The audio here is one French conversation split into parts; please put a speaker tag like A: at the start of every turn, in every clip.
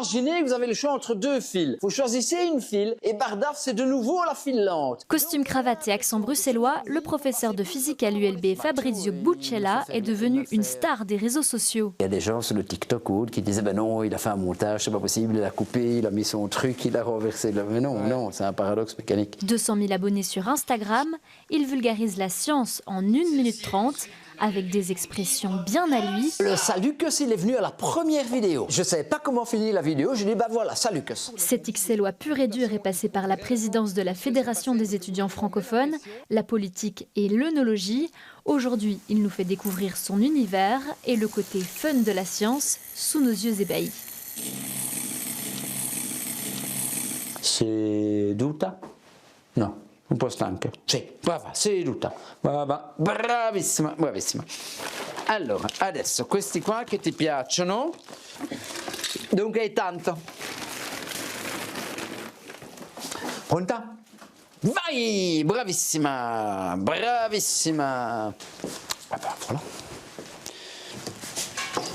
A: Imaginez que vous avez le choix entre deux files. Vous choisissez une file et Bardaf, c'est de nouveau la file lente.
B: Costume, cravate et accent bruxellois, le professeur de physique à l'ULB Fabrizio Buccella est devenu une star des réseaux sociaux.
C: Il y a des gens sur le TikTok ou autre qui disaient ben non, il a fait un montage, c'est pas possible, il a coupé, il a mis son truc, il a renversé. Mais non, non, c'est un paradoxe mécanique.
B: 200 000 abonnés sur Instagram, il vulgarise la science en 1 minute 30 avec des expressions bien à lui.
A: Le Salucus, il est venu à la première vidéo. Je ne savais pas comment finir la vidéo, je dis bah voilà, Salucus.
B: Cet Xellois pur et dur est passé par la présidence de la Fédération des étudiants francophones, la politique et l'œnologie. Aujourd'hui, il nous fait découvrir son univers et le côté fun de la science sous nos yeux ébahis.
C: Seduta? No, un po' stanca. Sì, brava, seduta. Brava, bravissima, bravissima. Allora, adesso questi qua che ti piacciono. Dunque è tanto. Pronta? Vai, bravissima, bravissima. Ah ben, voilà.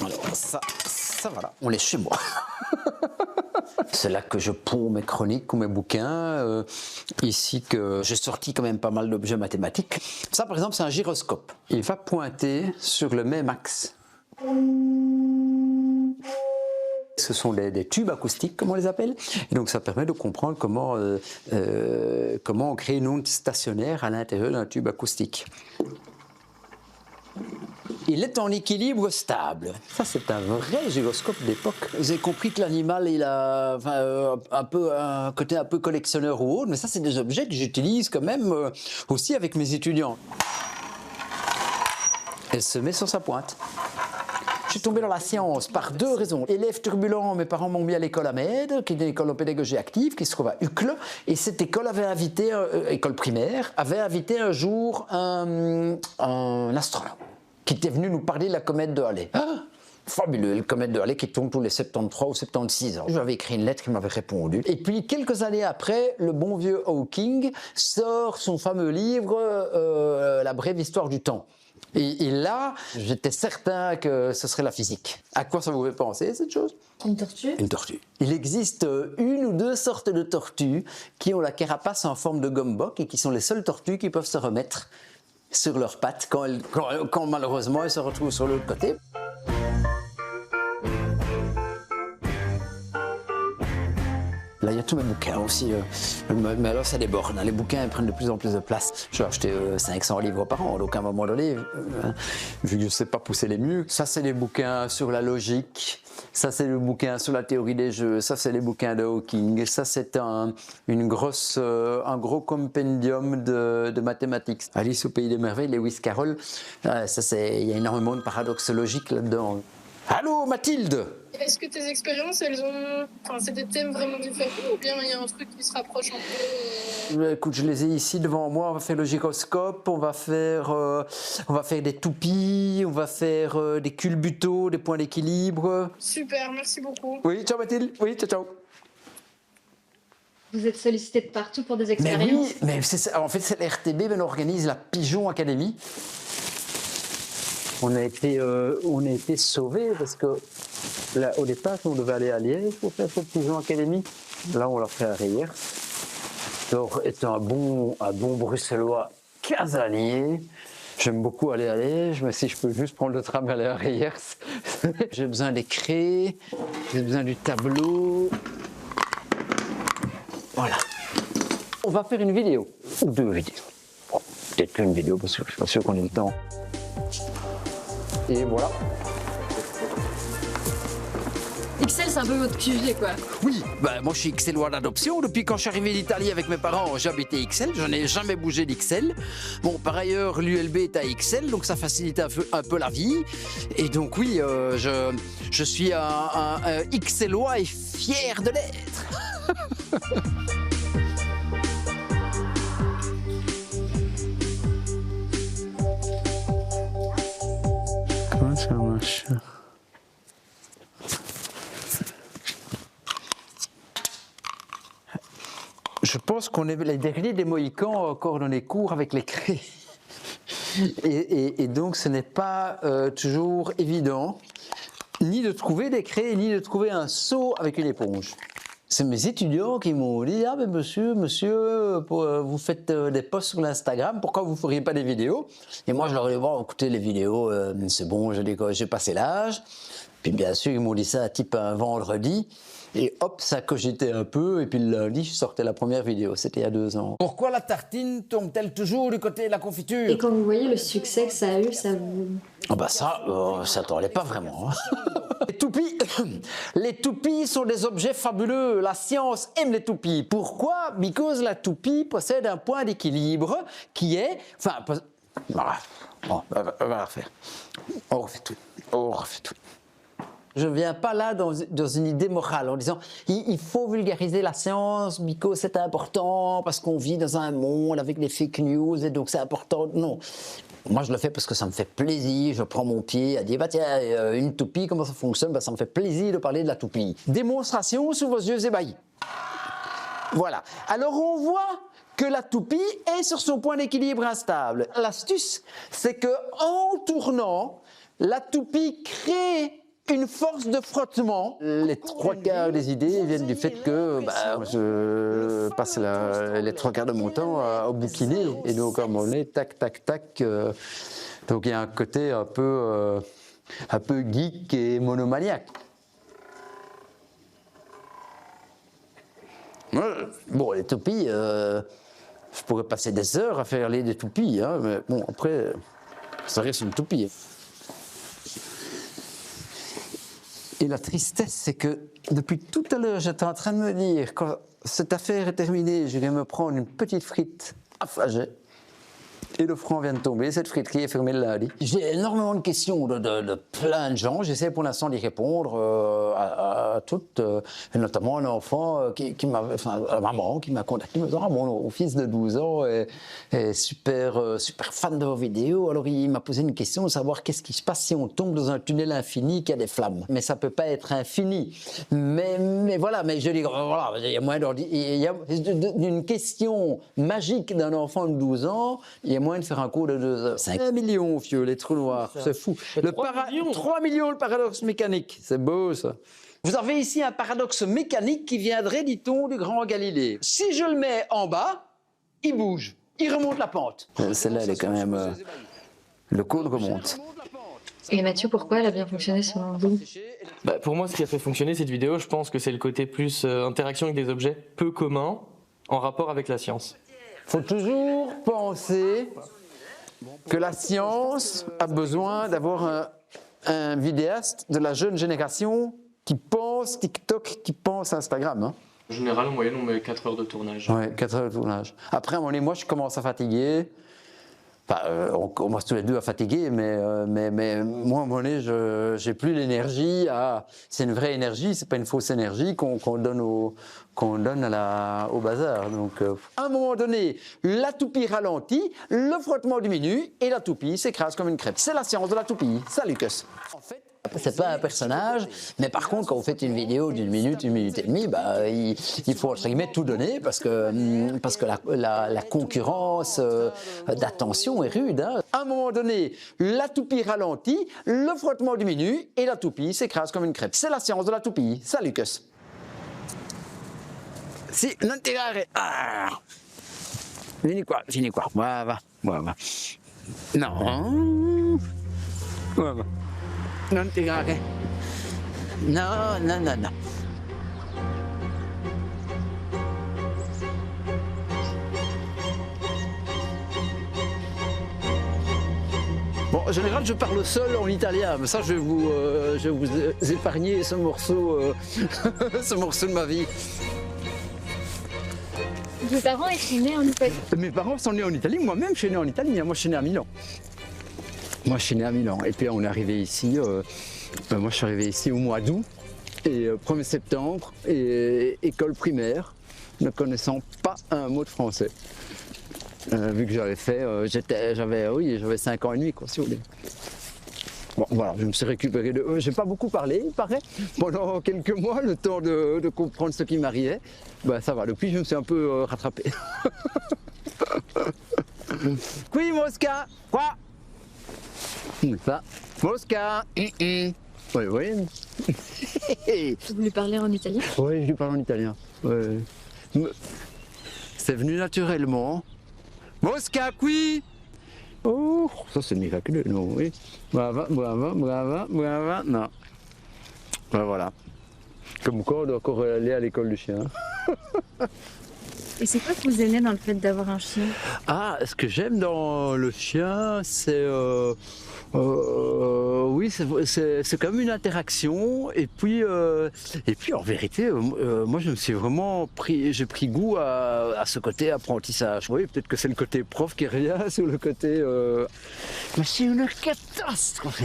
C: Alors ça voilà, on est chez moi. C'est là que je ponds mes chroniques ou mes bouquins. Ici que j'ai sorti quand même pas mal d'objets mathématiques. Ça par exemple c'est un gyroscope. Il va pointer sur le même axe. Ce sont des tubes acoustiques, comme on les appelle. Et donc ça permet de comprendre comment on crée une onde stationnaire à l'intérieur d'un tube acoustique. Il est en équilibre stable. Ça, c'est un vrai gyroscope d'époque. Vous avez compris que l'animal, il a un côté un peu collectionneur ou autre, mais ça, c'est des objets que j'utilise quand même aussi avec mes étudiants. Elle se met sur sa pointe. Je suis tombé dans la science par deux raisons. Élève turbulent, mes parents m'ont mis à l'école à Mède, qui est une école en pédagogie active, qui se trouve à Uccle. Et cette école avait invité, école primaire, avait invité un jour un astronome qui était venu nous parler de la comète de Halley. Ah, fabuleux, la comète de Halley qui tombe tous les 73 ou 76 ans. J'avais écrit une lettre qui m'avait répondu. Et puis, quelques années après, le bon vieux Hawking sort son fameux livre La brève histoire du temps. Et là, j'étais certain que ce serait la physique. À quoi ça vous fait penser, cette chose?
B: Une tortue?
C: Une tortue. Il existe une ou deux sortes de tortues qui ont la carapace en forme de gomboc et qui sont les seules tortues qui peuvent se remettre sur leurs pattes quand malheureusement elles se retrouvent sur l'autre côté. Là, il y a tous mes bouquins aussi, mais alors ça déborde, hein. Les bouquins prennent de plus en plus de place. Je vais acheter 500 livres par an, donc à un moment donné, vu que je ne sais pas pousser les murs. Ça, c'est les bouquins sur la logique, ça, c'est le bouquin sur la théorie des jeux, ça, c'est les bouquins de Hawking, ça, c'est un gros compendium de mathématiques. Alice au pays des merveilles, Lewis Carroll, il y a énormément de paradoxes logiques là-dedans. Allô, Mathilde?
D: Est-ce que tes expériences, c'est des thèmes vraiment différents ou bien il y a un truc qui se rapproche un peu
C: Écoute, je les ai ici devant moi. On va faire le gyroscope, on va faire des toupies, on va faire des culbutos, des points d'équilibre.
D: Super, merci beaucoup.
C: Oui, ciao Mathilde. Oui, ciao, ciao.
B: Vous êtes sollicité de partout pour des
C: Mais
B: expériences?
C: oui, mais en fait, c'est l'RTB, mais on organise la Pigeon Academy. On a été sauvés parce que là, au départ, on devait aller à Liège pour faire cette Pigeon Academy. Là, on l'a fait à Riers. Alors, étant un bon bruxellois casanier, j'aime beaucoup aller à Liège, mais si je peux juste prendre le tram et aller à Riers. J'ai besoin des craies, j'ai besoin du tableau. Voilà. On va faire une vidéo, ou deux vidéos. Bon, peut-être qu'une vidéo parce que je suis pas sûr qu'on ait le temps. Et voilà.
B: XL, c'est un peu votre QG, quoi.
C: Oui, moi je suis XLois d'adoption. Depuis quand je suis arrivé d'Italie avec mes parents, j'habitais XL. Je n'ai jamais bougé d'XL. Bon, par ailleurs, l'ULB est à XL, donc ça facilite un peu la vie. Et donc oui, je suis un XLois et fier de l'être. Comment ça marche ? Je pense qu'on est les derniers des Mohicans encore dans les cours avec les craies. Et donc ce n'est pas toujours évident. ni de trouver des craies, ni de trouver un seau avec une éponge. C'est mes étudiants qui m'ont dit « Ah, mais monsieur, vous faites des posts sur l'Instagram, pourquoi vous ne feriez pas des vidéos ?» Et moi, je leur ai dit « Bon, écoutez, les vidéos, c'est bon, j'ai passé l'âge. » Puis bien sûr, ils m'ont dit ça type un vendredi. Et hop, ça cogitait un peu. Et puis le lundi, je sortais la première vidéo. C'était il y a 2 ans. Pourquoi la tartine tombe-t-elle toujours du côté de la confiture?
E: Et quand vous voyez le succès que ça a eu, ça vous...
C: Ah bah ça t'en pas vraiment. Les toupies sont des objets fabuleux. La science aime les toupies. Pourquoi? Because la toupie possède un point d'équilibre qui est... Enfin, voilà. Bon, on va refaire. On refait tout. Je ne viens pas là dans une idée morale en disant il faut vulgariser la science, because c'est important, parce qu'on vit dans un monde avec des fake news et donc c'est important. Non. Moi, je le fais parce que ça me fait plaisir. Je prends mon pied à dire bah, tiens, une toupie, comment ça fonctionne? Bah, ça me fait plaisir de parler de la toupie. Démonstration sous vos yeux ébahis. Voilà. Alors, on voit que la toupie est sur son point d'équilibre instable. L'astuce, c'est qu'en tournant, la toupie crée une force de frottement. Les 3/4 des idées viennent du fait que je passe les 3/4 de mon temps à bouquiner. Et donc, à un moment donné, tac, tac, tac. Donc, il y a un côté un peu geek et monomaniaque. Bon, les toupies, je pourrais passer des heures à faire des toupies, hein, mais bon, après, ça reste une toupie. Et la tristesse, c'est que depuis tout à l'heure, j'étais en train de me dire, quand cette affaire est terminée, je vais me prendre une petite frite à Faget. Et le franc vient de tomber, cette friterie est fermée le lundi. J'ai énormément de questions de plein de gens, j'essaie pour l'instant d'y répondre à toutes, et notamment un enfant la maman qui m'a contacté, me disant mon fils de 12 ans est super fan de vos vidéos, alors il m'a posé une question de savoir qu'est-ce qui se passe si on tombe dans un tunnel infini qui a des flammes. Mais ça peut pas être infini, mais voilà, mais je dis voilà, il y a moyen d'une question magique d'un enfant de 12 ans, il y a moyen de faire un cours de 2 heures. 5 millions, vieux, les trous noirs, c'est fou. 3 millions le paradoxe mécanique, c'est beau ça. Vous avez ici un paradoxe mécanique qui viendrait, dit-on, du grand Galilée. Si je le mets en bas, il bouge, il remonte la pente. Celle-là, elle est quand même... le code remonte.
E: Et Mathieu, pourquoi elle a bien fonctionné selon vous?
F: Pour moi, ce qui a fait fonctionner cette vidéo, je pense que c'est le côté plus interaction avec des objets peu communs en rapport avec la science.
C: Il faut toujours penser que la science a besoin d'avoir un vidéaste de la jeune génération qui pense TikTok, qui pense Instagram. Hein.
F: En général, en moyenne, on met 4 heures de tournage.
C: Oui, 4 heures de tournage. Après, à un moment donné, moi, je commence à fatiguer. Enfin, on commence tous les deux à fatiguer, mais moi, à un moment donné, j'ai plus l'énergie. C'est une vraie énergie, c'est pas une fausse énergie qu'on donne au bazar. Donc, à un moment donné, la toupie ralentit, le frottement diminue et la toupie s'écrase comme une crêpe. C'est la science de la toupie. Salut, Cus. En fait, c'est pas un personnage, mais par contre, quand vous faites une vidéo d'1 minute et demie, il faut entre guillemets tout donner parce que la concurrence d'attention est rude. Hein. À un moment donné, la toupie ralentit, le frottement diminue et la toupie s'écrase comme une crêpe. C'est la science de la toupie. Salut, Cus. Si, non ti dare. Ah. Vieni qua. Va. No. Va. Non ti dare. No. Bon, en général, je parle seul en italien, mais ça, je vais vous épargner ce morceau de ma vie.
B: Vos parents sont nés en Italie?
C: Mes parents sont nés en Italie, moi-même je suis né en Italie, moi je suis né à Milan. Et puis on est arrivé ici, moi je suis arrivé ici au mois d'août, et 1er septembre, et école primaire, ne connaissant pas un mot de français. Vu que j'avais 5 ans et demi, quoi, si vous voulez. Bon, voilà, je me suis récupéré de... J'ai pas beaucoup parlé, il paraît, pendant quelques mois, le temps de comprendre ce qui m'arrivait. Ça va, depuis je me suis un peu rattrapé. Qui Mosca? Quoi? Ça. Mosca? Oui, oui.
B: Vous lui parlez en italien?
C: Oui, je lui parle en italien. Ouais. C'est venu naturellement. Mosca qui? Oh, ça c'est miraculeux, non, oui. Brava, brava, brava, brava, non. Ben voilà. Comme quoi, on doit encore aller à l'école du chien.
B: Et c'est quoi que vous aimez dans le fait d'avoir un chien?
C: Ah, ce que j'aime dans le chien, c'est... oui, c'est quand même une interaction. Et puis en vérité, moi je me suis vraiment j'ai pris goût à ce côté apprentissage. Oui, peut-être que c'est le côté prof qui revient sur le côté... Ma c'est une catastrophe.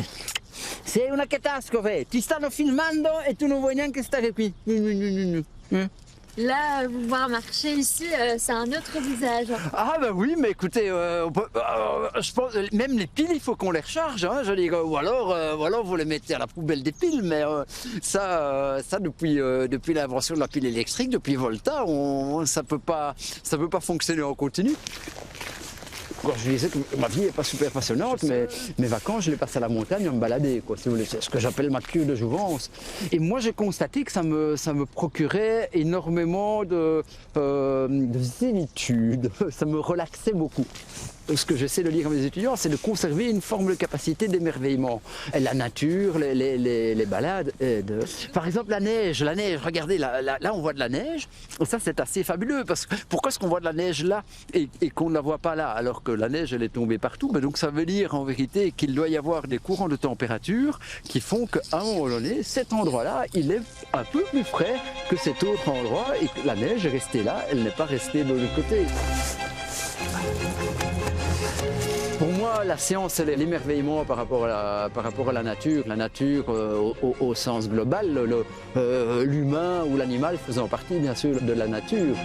C: C'est una catastrophe. Ti stanno filmando e tu non vuoi neanche stare qui.
B: Là, vous voir marcher ici, c'est un autre visage.
C: Ah bah oui, mais écoutez, je pense même les piles, il faut qu'on les recharge. Hein, je dis, ou alors vous les mettez à la poubelle des piles. Mais ça depuis l'invention de la pile électrique, depuis Volta, ça peut pas fonctionner en continu. Alors, je disais que ma vie n'est pas super passionnante, mais mes vacances, je les passe à la montagne à me balader, quoi, si vous voulez. C'est ce que j'appelle ma cure de jouvence. Et moi, j'ai constaté que ça me procurait énormément de zénitude. Ça me relaxait beaucoup. Ce que j'essaie de dire à mes étudiants, c'est de conserver une forme de capacité d'émerveillement. Et la nature, les balades aident. Par exemple, la neige, regardez, là on voit de la neige. Et ça, c'est assez fabuleux. Parce que pourquoi est-ce qu'on voit de la neige là et qu'on ne la voit pas là, alors que la neige, elle est tombée partout? Mais donc ça veut dire en vérité qu'il doit y avoir des courants de température qui font qu'à un moment donné, cet endroit-là, il est un peu plus frais que cet autre endroit et que la neige est restée là, elle n'est pas restée de l'autre côté. Pour moi, la science, c'est l'émerveillement par rapport à la nature. La nature au sens global, l'humain ou l'animal faisant partie, bien sûr, de la nature.